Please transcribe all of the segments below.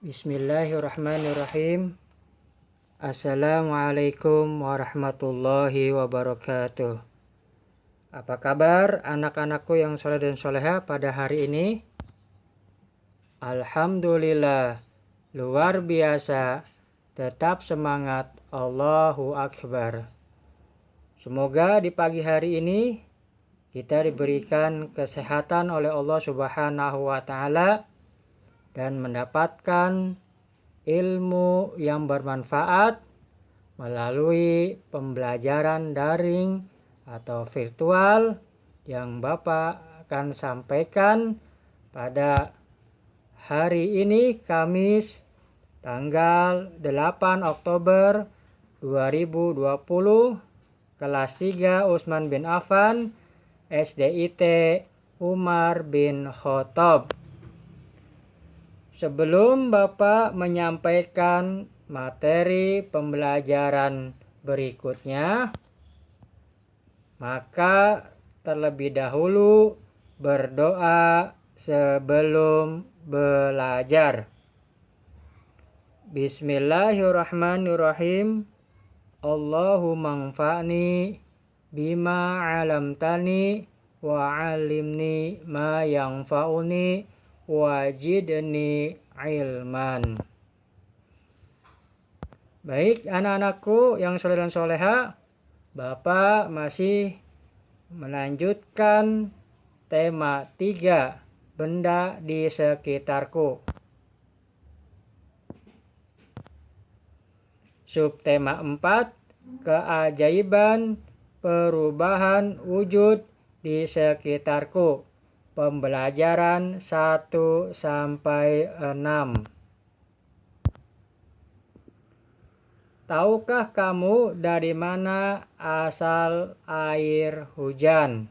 Bismillahirrahmanirrahim. Assalamualaikum warahmatullahi wabarakatuh. Apa kabar anak-anakku yang soleh dan soleha pada hari ini? Alhamdulillah, luar biasa. Tetap semangat, Allahu Akbar. Semoga di pagi hari ini kita diberikan kesehatan oleh Allah Subhanahu wa Ta'ala dan mendapatkan ilmu yang bermanfaat melalui pembelajaran daring atau virtual yang Bapak akan sampaikan pada hari ini Kamis tanggal 8 Oktober 2020 kelas 3 Utsman bin Affan SDIT Umar bin Khattab. Sebelum Bapak menyampaikan materi pembelajaran berikutnya, maka terlebih dahulu berdoa sebelum belajar. Bismillahirrahmanirrahim. Allahumma anfa'ni bima 'allamtani wa 'allimni ma yanfa'uni wajidni ilman. Baik anak-anakku yang soleh dan soleha, Bapak masih melanjutkan tema 3, benda di sekitarku. Subtema 4, keajaiban perubahan wujud di sekitarku. Pembelajaran 1 sampai 6. Tahukah kamu dari mana asal air hujan?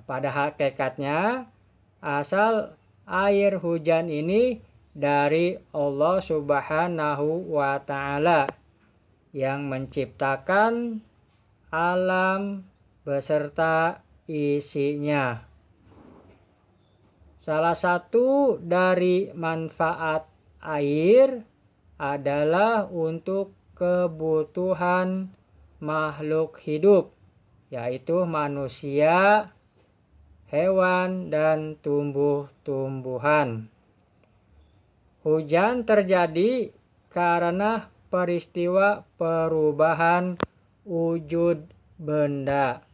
Pada hakikatnya, asal air hujan ini dari Allah Subhanahu wa Ta'ala yang menciptakan alam beserta isinya. Salah satu dari manfaat air adalah untuk kebutuhan makhluk hidup, yaitu manusia, hewan, dan tumbuh-tumbuhan. Hujan terjadi karena peristiwa perubahan wujud benda.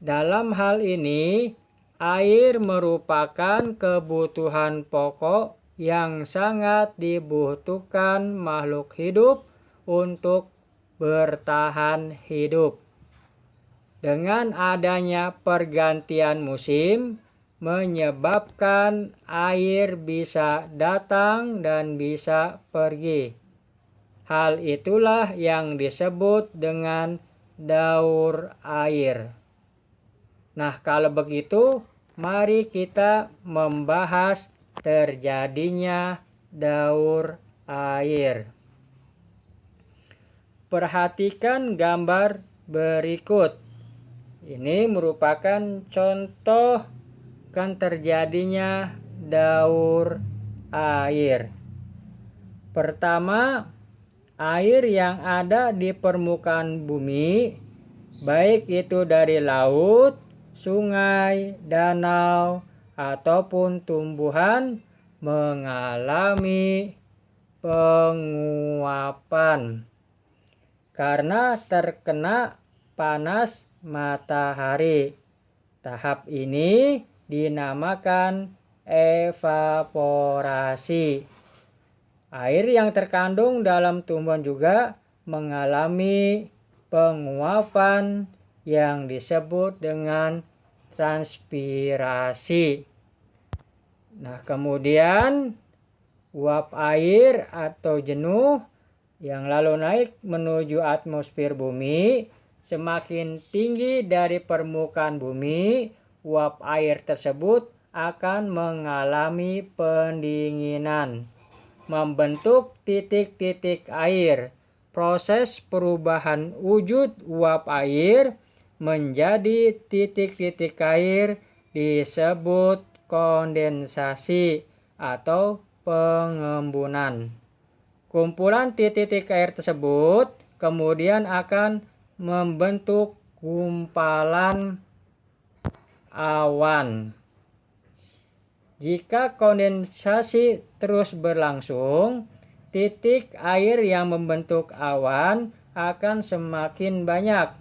Dalam hal ini, air merupakan kebutuhan pokok yang sangat dibutuhkan makhluk hidup untuk bertahan hidup. Dengan adanya pergantian musim, menyebabkan air bisa datang dan bisa pergi. Hal itulah yang disebut dengan daur air. Nah, kalau begitu, mari kita membahas terjadinya daur air. Perhatikan gambar berikut. Ini merupakan contoh kan terjadinya daur air. Pertama, air yang ada di permukaan bumi, baik itu dari laut, sungai, danau, ataupun tumbuhan mengalami penguapan karena terkena panas matahari. Tahap ini dinamakan evaporasi. Air yang terkandung dalam tumbuhan juga mengalami penguapan yang disebut dengan transpirasi. Nah, kemudian uap air atau jenuh yang lalu naik menuju atmosfer bumi, semakin tinggi dari permukaan bumi, uap air tersebut akan mengalami pendinginan, membentuk titik-titik air. Proses perubahan wujud uap air menjadi titik-titik air disebut kondensasi atau pengembunan. Kumpulan titik-titik air tersebut kemudian akan membentuk gumpalan awan. Jika kondensasi terus berlangsung, titik air yang membentuk awan akan semakin banyak.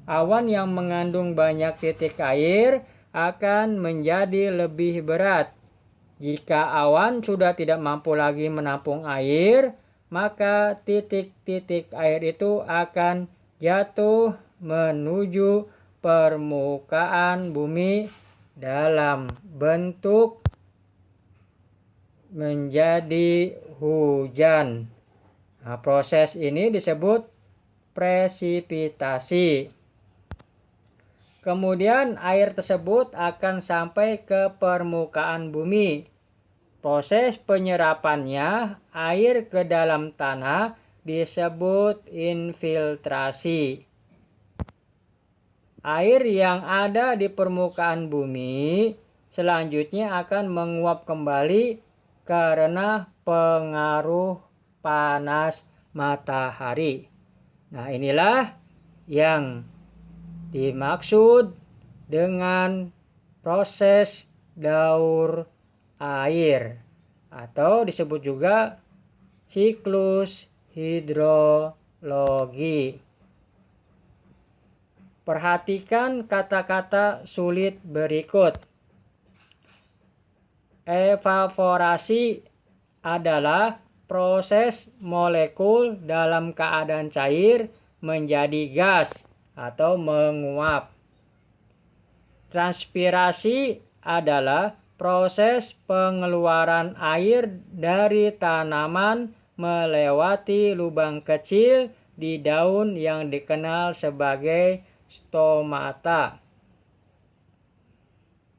Awan yang mengandung banyak titik air akan menjadi lebih berat. Jika awan sudah tidak mampu lagi menampung air, maka titik-titik air itu akan jatuh menuju permukaan bumi dalam bentuk menjadi hujan. Nah, proses ini disebut presipitasi. Kemudian air tersebut akan sampai ke permukaan bumi. Proses penyerapannya air ke dalam tanah disebut infiltrasi. Air yang ada di permukaan bumi selanjutnya akan menguap kembali karena pengaruh panas matahari. Nah, inilah yang dimaksud dengan proses daur air atau disebut juga siklus hidrologi. Perhatikan kata-kata sulit berikut. Evaporasi adalah proses molekul dalam keadaan cair menjadi gas atau menguap. Transpirasi adalah proses pengeluaran air dari tanaman melewati lubang kecil di daun yang dikenal sebagai stomata.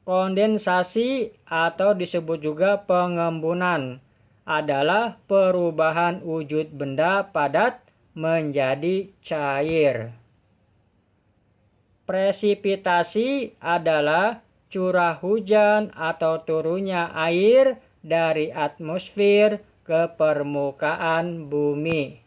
Kondensasi atau disebut juga pengembunan adalah perubahan wujud benda padat menjadi cair. Presipitasi adalah curah hujan atau turunnya air dari atmosfer ke permukaan bumi.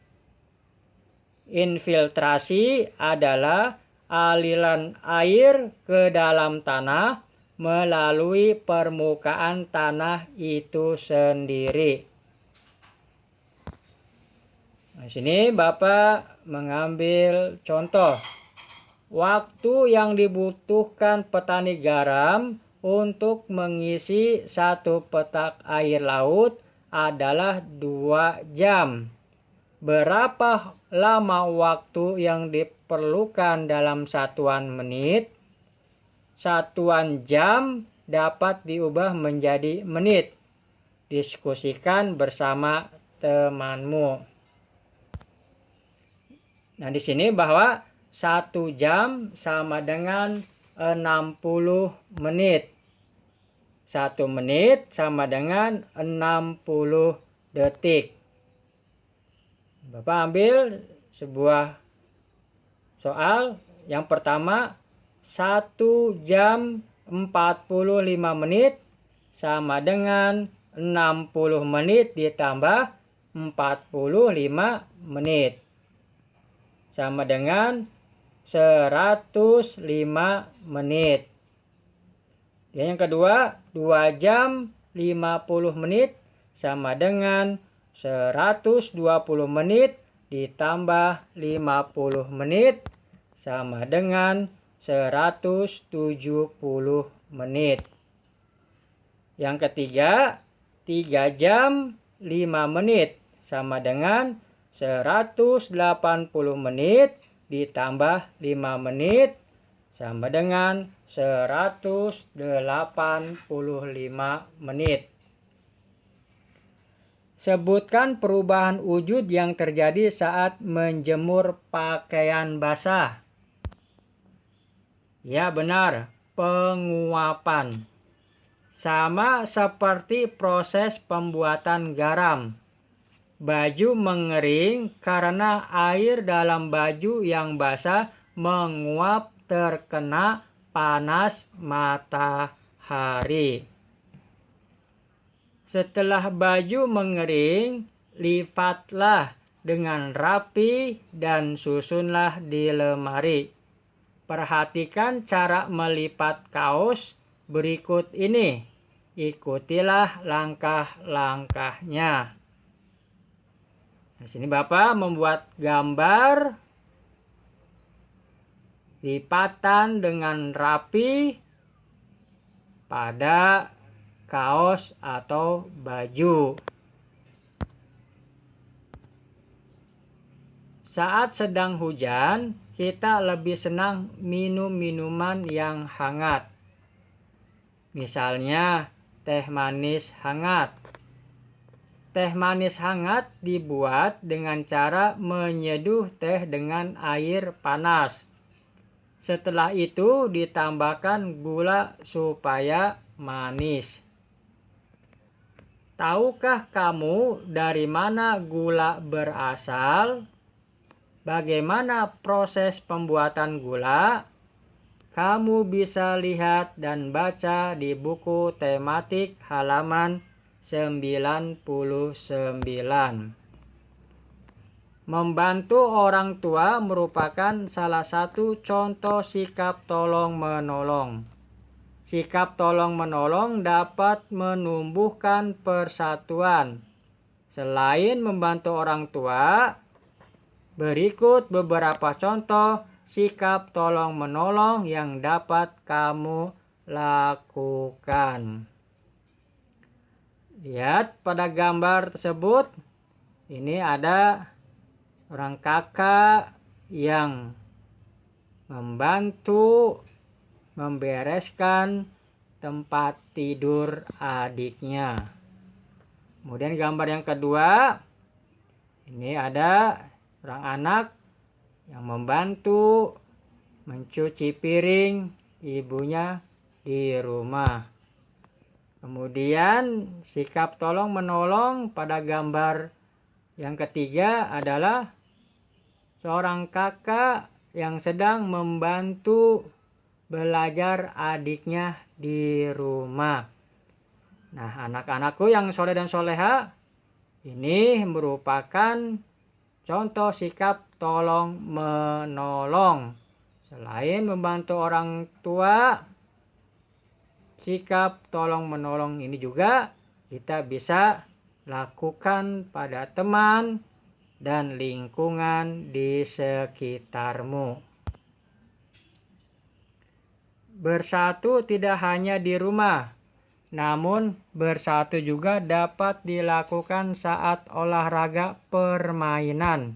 Infiltrasi adalah aliran air ke dalam tanah melalui permukaan tanah itu sendiri. Di sini Bapak mengambil contoh. Waktu yang dibutuhkan petani garam untuk mengisi satu petak air laut adalah 2 jam. Berapa lama waktu yang diperlukan dalam satuan menit? Satuan jam dapat diubah menjadi menit. Diskusikan bersama temanmu. Nah, di sini bahwa 1 jam sama dengan 60 menit. 1 menit sama dengan 60 detik. Bapak ambil sebuah soal. Yang pertama, 1 jam 45 menit sama dengan 60 menit ditambah 45 menit. Sama dengan 105 menit. Dan yang kedua, 2 jam 50 menit sama dengan 120 menit ditambah 50 menit sama dengan 170 menit. Yang ketiga, 3 jam 5 menit sama dengan 180 menit ditambah 5 menit sama dengan 185 menit. Sebutkan perubahan wujud yang terjadi saat menjemur pakaian basah. Ya benar, penguapan. Sama seperti proses pembuatan garam. Baju mengering karena air dalam baju yang basah menguap terkena panas matahari. Setelah baju mengering, lipatlah dengan rapi dan susunlah di lemari. Perhatikan cara melipat kaos berikut ini. Ikutilah langkah-langkahnya. Di sini Bapak membuat gambar lipatan dengan rapi pada kaos atau baju. Saat sedang hujan, kita lebih senang minum minuman yang hangat. Misalnya, teh manis hangat. Teh manis hangat dibuat dengan cara menyeduh teh dengan air panas. Setelah itu ditambahkan gula supaya manis. Tahukah kamu dari mana gula berasal? Bagaimana proses pembuatan gula? Kamu bisa lihat dan baca di buku tematik halaman 99. Membantu orang tua merupakan salah satu contoh sikap tolong-menolong. Sikap tolong-menolong dapat menumbuhkan persatuan. Selain membantu orang tua, berikut beberapa contoh sikap tolong-menolong yang dapat kamu lakukan. Lihat pada gambar tersebut, ini ada orang kakak yang membantu membereskan tempat tidur adiknya. Kemudian gambar yang kedua, ini ada orang anak yang membantu mencuci piring ibunya di rumah. Kemudian sikap tolong menolong pada gambar yang ketiga adalah seorang kakak yang sedang membantu belajar adiknya di rumah. Nah, anak-anakku yang soleh dan soleha, ini merupakan contoh sikap tolong menolong. Selain membantu orang tua, sikap tolong menolong ini juga kita bisa lakukan pada teman dan lingkungan di sekitarmu. Bersatu tidak hanya di rumah, namun bersatu juga dapat dilakukan saat olahraga permainan.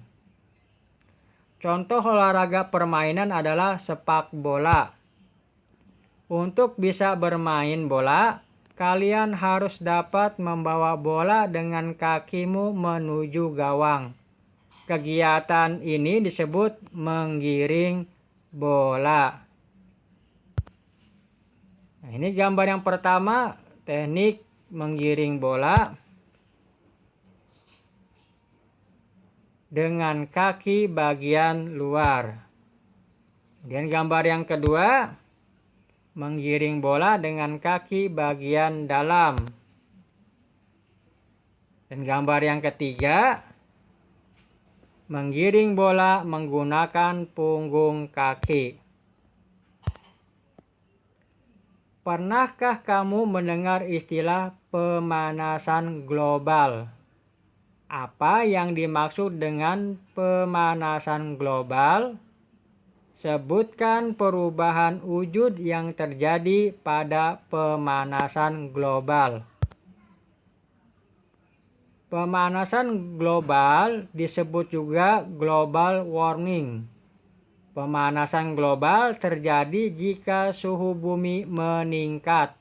Contoh olahraga permainan adalah sepak bola. Untuk bisa bermain bola, kalian harus dapat membawa bola dengan kakimu menuju gawang. Kegiatan ini disebut menggiring bola. Nah, ini gambar yang pertama, teknik menggiring bola dengan kaki bagian luar. Kemudian gambar yang kedua, menggiring bola dengan kaki bagian dalam. Dan gambar yang ketiga, menggiring bola menggunakan punggung kaki. Pernahkah kamu mendengar istilah pemanasan global? Apa yang dimaksud dengan pemanasan global? Sebutkan perubahan wujud yang terjadi pada pemanasan global. Pemanasan global disebut juga global warming. Pemanasan global terjadi jika suhu bumi meningkat.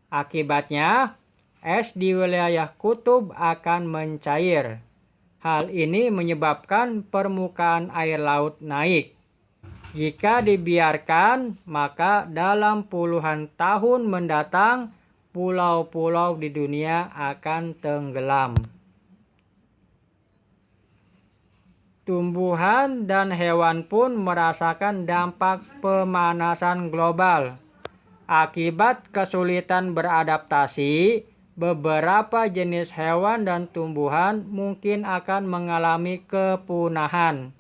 Akibatnya, es di wilayah kutub akan mencair. Hal ini menyebabkan permukaan air laut naik. Jika dibiarkan, maka dalam puluhan tahun mendatang, pulau-pulau di dunia akan tenggelam. Tumbuhan dan hewan pun merasakan dampak pemanasan global. Akibat kesulitan beradaptasi, beberapa jenis hewan dan tumbuhan mungkin akan mengalami kepunahan.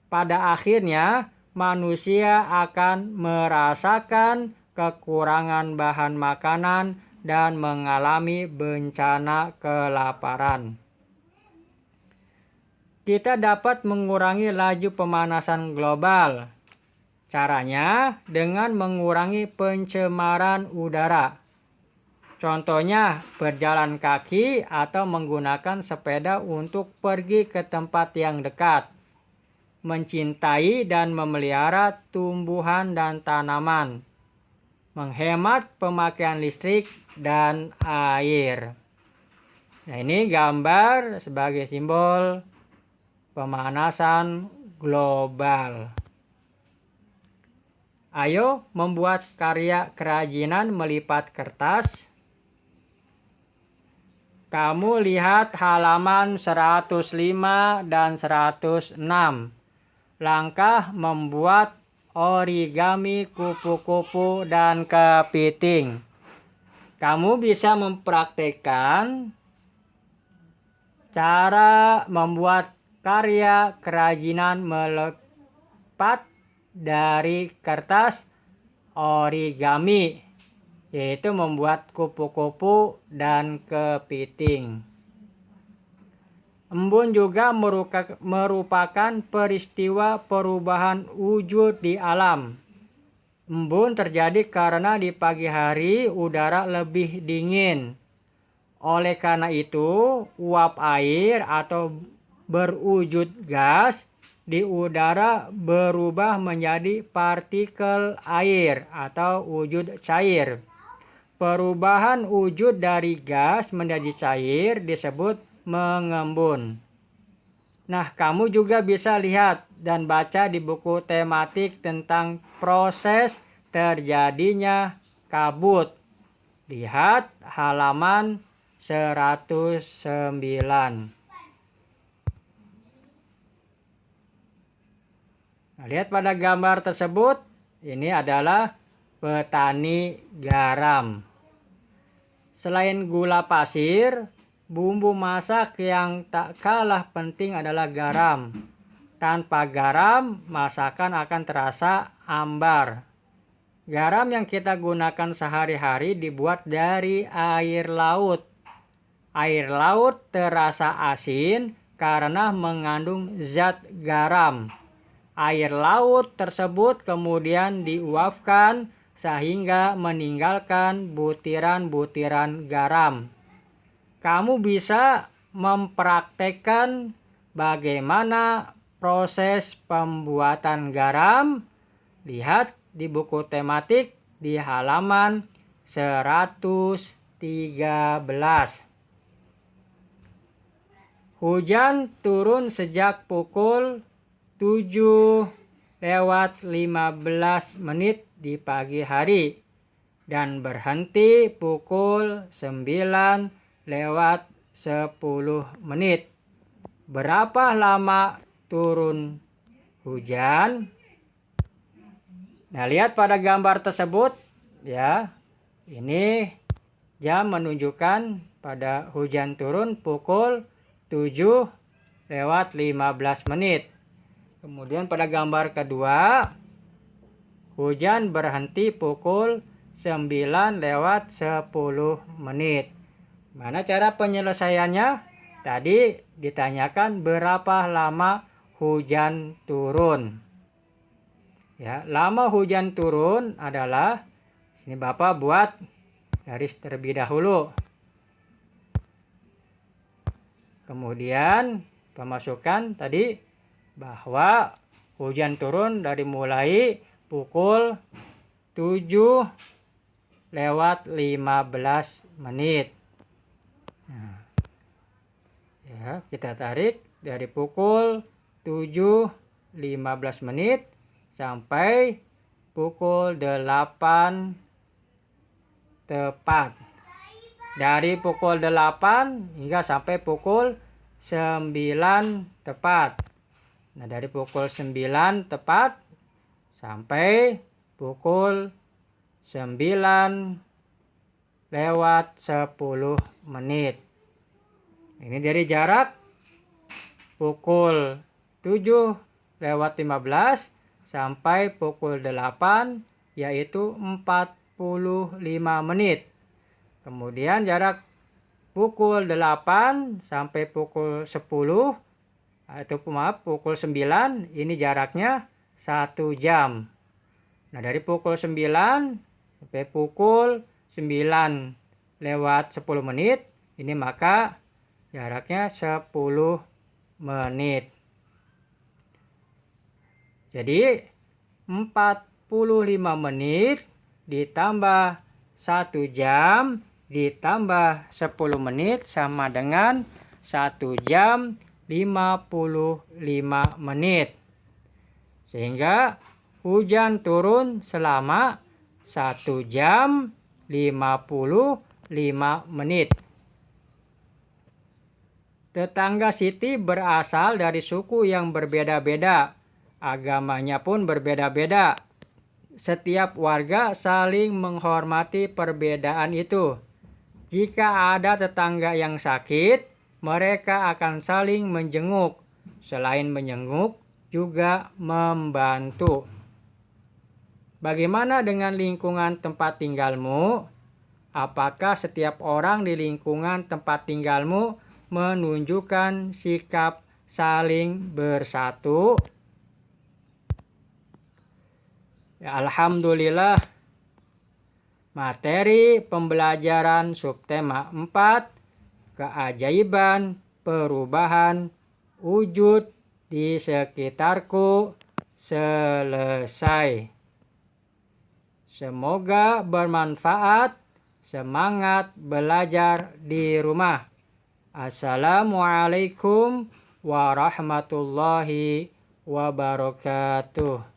Pada akhirnya, manusia akan merasakan kekurangan bahan makanan dan mengalami bencana kelaparan. Kita dapat mengurangi laju pemanasan global. Caranya dengan mengurangi pencemaran udara. Contohnya berjalan kaki atau menggunakan sepeda untuk pergi ke tempat yang dekat. Mencintai dan memelihara tumbuhan dan tanaman. Menghemat pemakaian listrik dan air. Nah, ini gambar sebagai simbol pemanasan global. Ayo membuat karya kerajinan melipat kertas. Kamu lihat halaman 105 dan 106. Langkah membuat origami kupu-kupu dan kepiting. Kamu bisa mempraktikkan cara membuat karya kerajinan melipat dari kertas origami, yaitu membuat kupu-kupu dan kepiting. Embun juga merupakan peristiwa perubahan wujud di alam. Embun terjadi karena di pagi hari udara lebih dingin. Oleh karena itu, uap air atau berwujud gas di udara berubah menjadi partikel air atau wujud cair. Perubahan wujud dari gas menjadi cair disebut mengembun. Nah, kamu juga bisa lihat dan baca di buku tematik tentang proses terjadinya kabut. Lihat halaman 109. Nah, lihat pada gambar tersebut, ini adalah petani garam. Selain gula pasir, bumbu masak yang tak kalah penting adalah garam. Tanpa garam, masakan akan terasa ambar. Garam yang kita gunakan sehari-hari dibuat dari air laut. Air laut terasa asin karena mengandung zat garam. Air laut tersebut kemudian diuapkan sehingga meninggalkan butiran-butiran garam. Kamu bisa mempraktekkan bagaimana proses pembuatan garam. Lihat di buku tematik di halaman 113. Hujan turun sejak pukul 7:15 di pagi hari dan berhenti pukul 9:10. Berapa lama turun hujan? Nah, lihat pada gambar tersebut ya. Ini jam menunjukkan pada hujan turun pukul 7:15. Kemudian pada gambar kedua, hujan berhenti pukul 9:10. Mana cara penyelesaiannya? Tadi ditanyakan berapa lama hujan turun. Ya, lama hujan turun adalah, sini Bapak buat garis terlebih dahulu. Kemudian pemasukan tadi bahwa hujan turun dari mulai pukul 7:15. Nah, ya, kita tarik dari pukul 7:15 sampai pukul 8 tepat. Dari pukul 8 hingga sampai pukul 9 tepat. Nah, dari pukul 9 tepat sampai pukul 9 lewat 10 menit. Ini dari jarak pukul 7:15 sampai pukul 8, yaitu 45 menit. Kemudian jarak pukul 8 sampai pukul 10 atau pukul 9, ini jaraknya 1 jam. Nah, dari pukul 9 sampai pukul 9:10, ini maka jaraknya 10 menit. Jadi 45 menit ditambah 1 jam ditambah 10 menit sama dengan 1 jam 55 menit. Sehingga hujan turun selama 1 jam 55 menit. Tetangga Siti berasal dari suku yang berbeda-beda. Agamanya pun berbeda-beda. Setiap warga saling menghormati perbedaan itu. Jika ada tetangga yang sakit, mereka akan saling menjenguk. Selain menjenguk, juga membantu. Bagaimana dengan lingkungan tempat tinggalmu? Apakah setiap orang di lingkungan tempat tinggalmu menunjukkan sikap saling bersatu? Ya, alhamdulillah, materi pembelajaran subtema 4, keajaiban perubahan wujud di sekitarku, selesai. Semoga bermanfaat. Semangat belajar di rumah. Assalamualaikum warahmatullahi wabarakatuh.